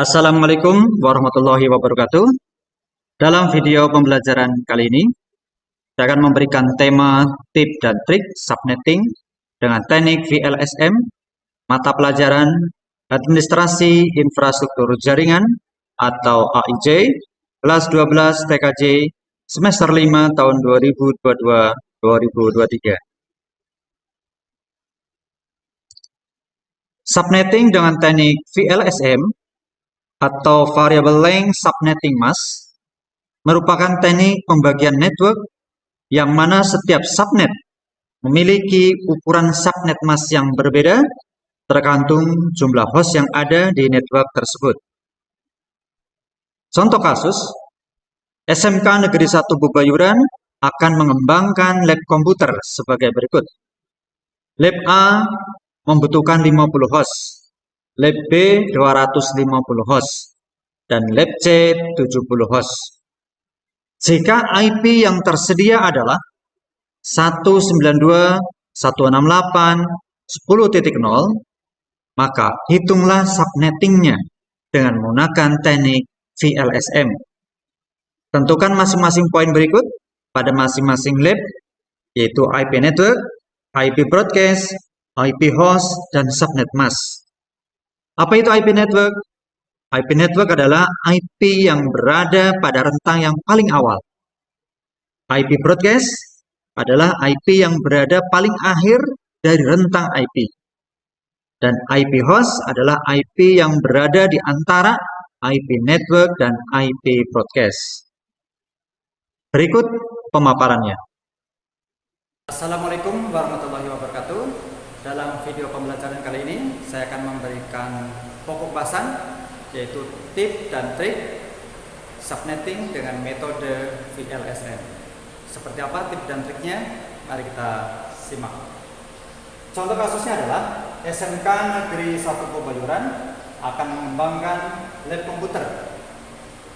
Assalamualaikum warahmatullahi wabarakatuh. Dalam video pembelajaran kali ini, saya akan memberikan tema tip dan trik subnetting dengan teknik VLSM, mata pelajaran Administrasi Infrastruktur Jaringan atau AIJ, kelas 12 TKJ, semester 5 tahun 2022-2023. Subnetting dengan teknik VLSM atau Variable Length Subnetting Mask merupakan teknik pembagian network yang mana setiap subnet memiliki ukuran subnet mask yang berbeda tergantung jumlah host yang ada di network tersebut. Contoh kasus, SMK Negeri 1 Bubayuran akan mengembangkan lab komputer sebagai berikut. Lab A membutuhkan 50 host, Lab B 250 host, dan Lab C 70 host. Jika IP yang tersedia adalah 192.168.10.0, maka hitunglah subnettingnya dengan menggunakan teknik VLSM. Tentukan masing-masing poin berikut pada masing-masing lab, yaitu IP network, IP broadcast, IP host, dan subnet mask. Apa itu IP network? IP network adalah IP yang berada pada rentang yang paling awal. IP broadcast adalah IP yang berada paling akhir dari rentang IP. Dan IP host adalah IP yang berada di antara IP network dan IP broadcast. Berikut pemaparannya. Assalamualaikum warahmatullahi wabarakatuh. Dalam video pembelajaran kali ini, saya akan memberikan pokok bahasan, yaitu tip dan trik subnetting dengan metode VLSM. Seperti apa tip dan triknya? Mari kita simak. Contoh kasusnya adalah SMK Negeri 1 Bubayuran akan mengembangkan lab komputer,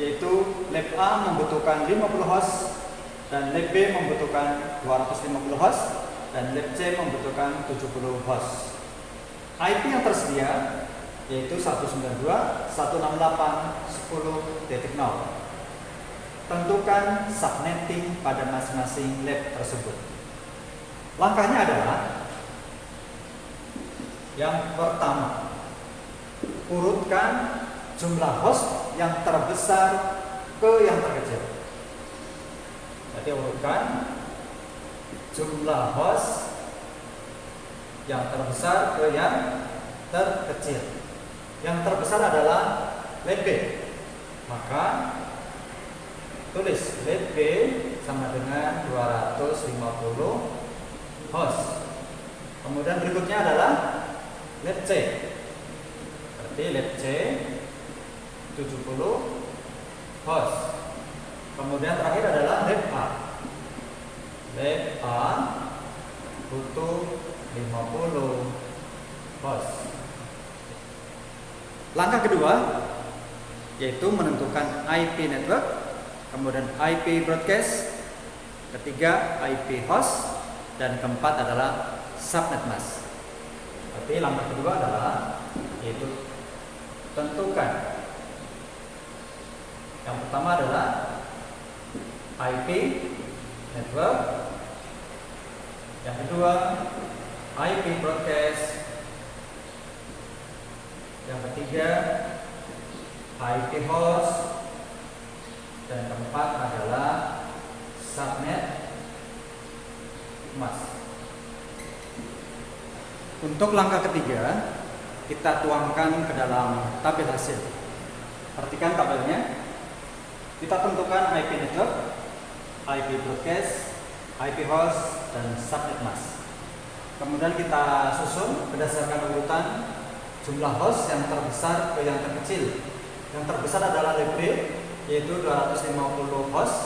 yaitu Lab A membutuhkan 50 host, dan Lab B membutuhkan 250 host, dan Lab C membutuhkan 70 host. IP yang tersedia yaitu 192.168.10.0. Tentukan subnetting pada masing-masing lab tersebut. Langkahnya adalah yang pertama, urutkan jumlah host yang terbesar ke yang terkecil. Jadi urutkan jumlah host yang terbesar ke yang terkecil. Yang terbesar adalah lab B. Maka tulis lab B sama dengan 250 host. Kemudian berikutnya adalah lab C. Berarti lab C 70 host. Kemudian terakhir adalah lab A. Lab A butuh 50 host. Langkah kedua yaitu menentukan IP network, kemudian IP broadcast, ketiga IP host, dan keempat adalah subnet mask. Berarti langkah kedua adalah yaitu tentukan. Yang pertama adalah IP network, yang kedua IP broadcast, yang ketiga IP host, dan keempat adalah subnet mask. Untuk langkah ketiga, kita tuangkan ke dalam tabel hasil. Perhatikan tabelnya. Kita tentukan IP network, IP broadcast, IP host, dan subnet mask. Kemudian kita susun berdasarkan urutan jumlah host yang terbesar ke yang terkecil. Yang terbesar adalah lab B, yaitu 250 host,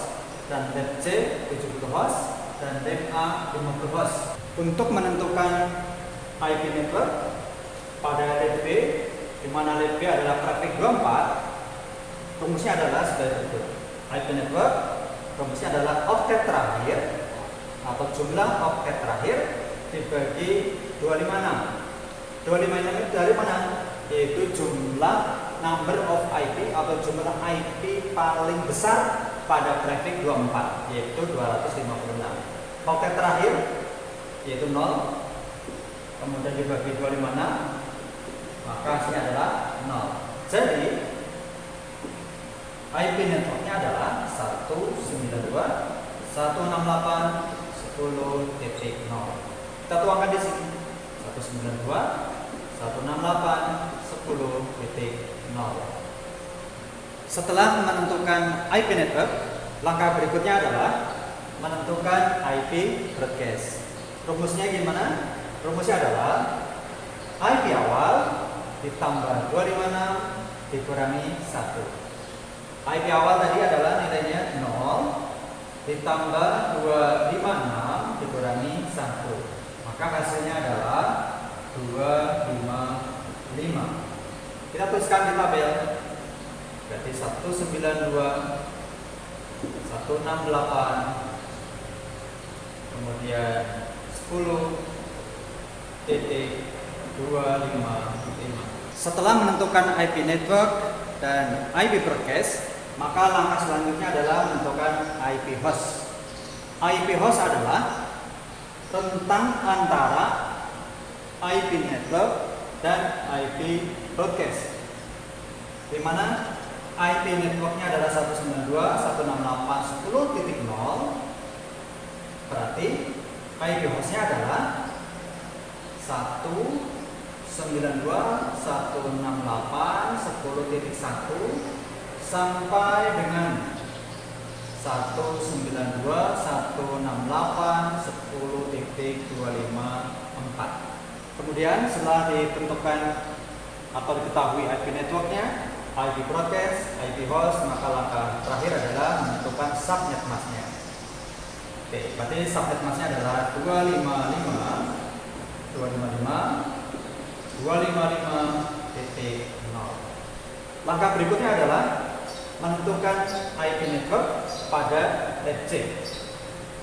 dan lab C 70 host, dan lab A 50 host. Untuk menentukan IP network pada lab B, di mana lab B adalah traffic 24, rumusnya adalah sebagai berikut. IP network rumusnya adalah oktet terakhir atau jumlah oktet terakhir dibagi 256. 256 itu dari mana? Yaitu jumlah number of IP atau jumlah IP paling besar pada prefix 24, yaitu 256. Oktet terakhir yaitu 0, kemudian dibagi 256, maka hasilnya adalah 0. Jadi IP networknya adalah 192.168.10.0. Kita tuangkan di sini 192.168.10.0. Setelah menentukan IP network, langkah berikutnya adalah menentukan IP broadcast. Rumusnya gimana? Rumusnya adalah IP awal ditambah 256 dikurangi 1. IP awal tadi adalah nilainya 0 ditambah 256 dikurangi 1. Maka hasilnya adalah 255. Kita tuliskan di tabel. Berarti 192, 168, kemudian 10.255. Setelah menentukan IP network dan IP broadcast, maka langkah selanjutnya adalah menentukan IP host. IP host adalah rentang antara IP network dan IP broadcast, di mana IP networknya adalah 192.168.10.0, berarti IP hostnya adalah 192.168.10.1 sampai dengan 192.168.10.254. Kemudian setelah ditentukan atau diketahui IP networknya, IP broadcast, IP host, maka langkah terakhir adalah menentukan subnet masknya. Oke, berarti subnet masknya adalah 255.255.0. Langkah berikutnya adalah menentukan IP network pada lab C.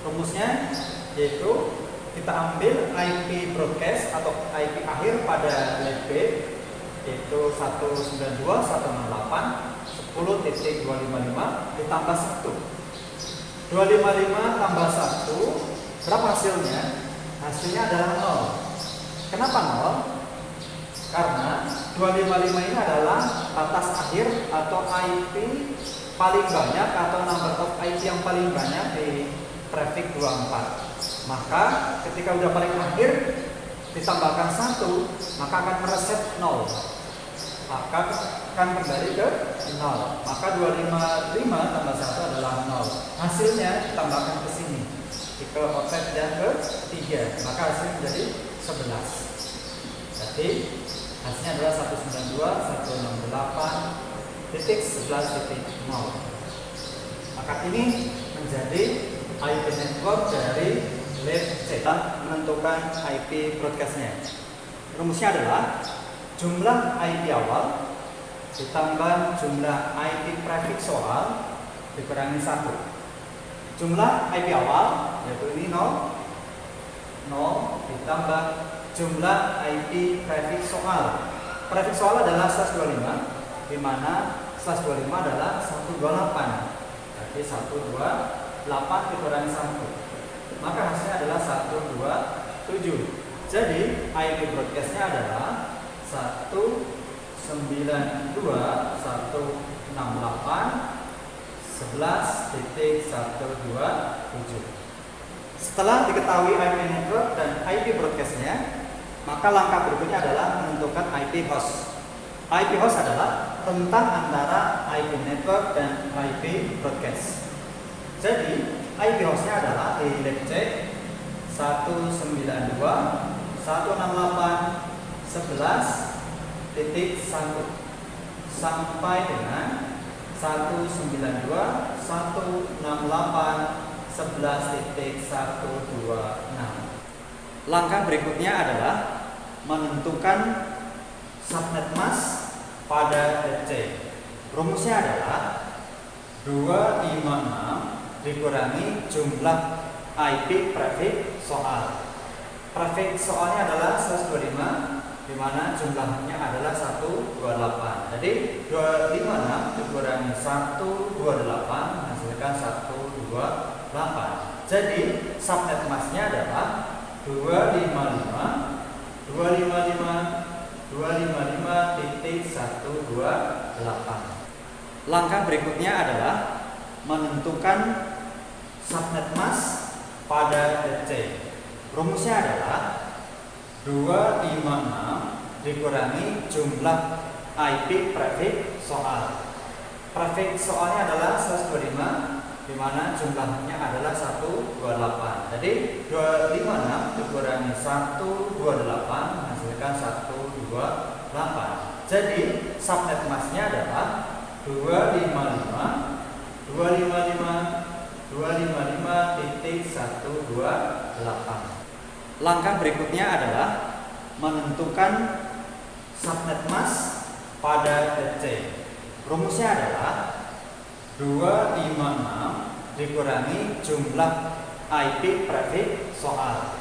Rumusnya yaitu kita ambil IP broadcast atau IP akhir pada lab B, yaitu 192.168.10.255 ditambah 1. 255 tambah 1, berapa hasilnya? Hasilnya adalah 0. Kenapa 0? Karena 255 ini adalah batas akhir atau IP paling banyak atau number of IP yang paling banyak di prefix 24. Maka ketika udah paling akhir ditambahkan 1, maka akan mereset 0. Maka akan kembali ke 0. Maka 255 tambah 1 adalah 0. Hasilnya ditambahkan ke sini, ke oktet yang ke-3, maka hasilnya menjadi 11. Jadi hasilnya adalah 192.168.11.0. Maka ini menjadi IP network dari lab C. Kita menentukan IP broadcastnya. Rumusnya adalah jumlah IP awal ditambah jumlah IP prefix soal dikurangi 1. Jumlah IP awal yaitu ini 0 ditambah jumlah IP prefix soal. Prefix soal adalah /25, di mana /25 adalah 128. Jadi 128 dikurangi 1. Maka hasilnya adalah 127. Jadi IP broadcastnya adalah 192.168.11.127. Setelah diketahui IP network dan IP broadcastnya, maka langkah berikutnya adalah menentukan IP host. IP host adalah rentang antara IP network dan IP broadcast. Jadi IP hostnya adalah di lab C 192.168.11.1 sampai dengan 192.168.11.126. Langkah berikutnya adalah menentukan subnet mask pada lab C. Rumusnya adalah 256 dikurangi jumlah IP prefix soal. Prefix soalnya adalah 125 di mana jumlahnya adalah 128. Jadi 256 dikurangi 128 menghasilkan 128. Jadi subnet masknya adalah 255,128. Langkah berikutnya adalah menentukan subnet mask pada DC. Rumusnya adalah 256 dikurangi jumlah IP prefix soal. Prefix soalnya adalah 125, di mana jumlahnya adalah 128. Jadi 256 dikurangi 128 menghasilkan 128. Jadi subnet masknya adalah 255,128. Langkah berikutnya adalah menentukan subnet mask pada DC. Rumusnya adalah 256 dikurangi jumlah IP prefix soal.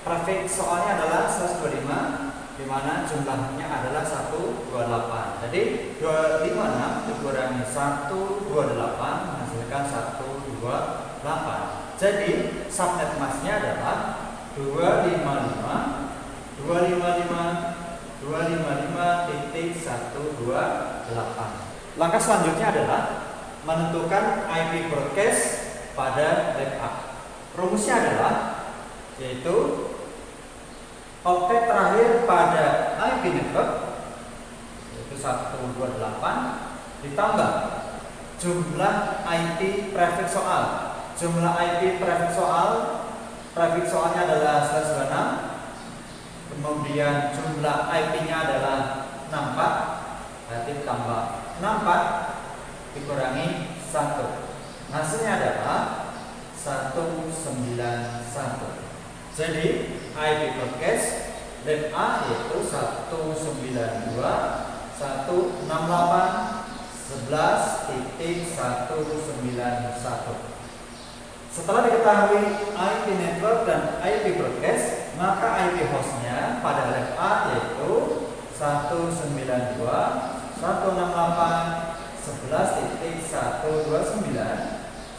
Prefix soalnya adalah 125, di mana jumlahnya adalah 128. Jadi 256 dikurangi 128 menghasilkan 128. Jadi subnet masknya adalah 255,128. Langkah selanjutnya adalah menentukan IP broadcast pada lab A. Rumusnya adalah yaitu oktet terakhir pada IP network yaitu 128 ditambah jumlah IP prefix soal. Jumlah IP prefix soalnya adalah 126, kemudian jumlah IP-nya adalah 64, berarti tambah 64 dikurangi 1. Hasilnya adalah 191. Jadi IP broadcast lab A yaitu 192.168.11.191. Setelah diketahui IP network dan IP broadcast, maka IP hostnya pada lab A yaitu 192.168.11.129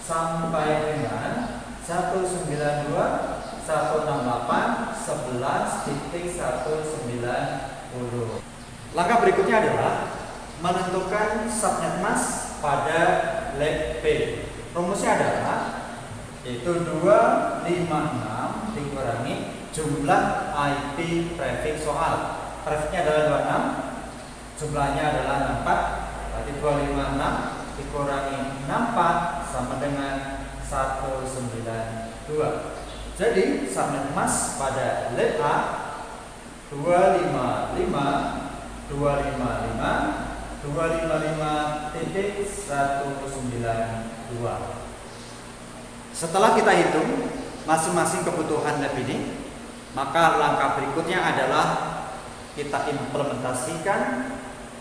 sampai dengan 192.168.11.190. Langkah berikutnya adalah menentukan subnet mask pada lab B. Rumusnya adalah yaitu 256 dikurangi jumlah IP prefix soal. Prefixnya adalah 26, jumlahnya adalah 64, berarti 256 dikurangi 64 sama dengan 192. Jadi subnet mask pada lab A 255.255.192. Setelah kita hitung masing-masing kebutuhan lab ini, maka langkah berikutnya adalah kita implementasikan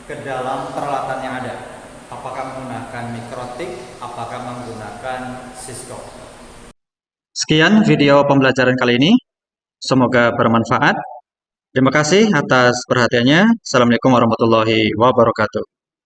ke dalam peralatan yang ada. Apakah menggunakan mikrotik, apakah menggunakan Cisco. Sekian video pembelajaran kali ini. Semoga bermanfaat. Terima kasih atas perhatiannya. Assalamualaikum warahmatullahi wabarakatuh.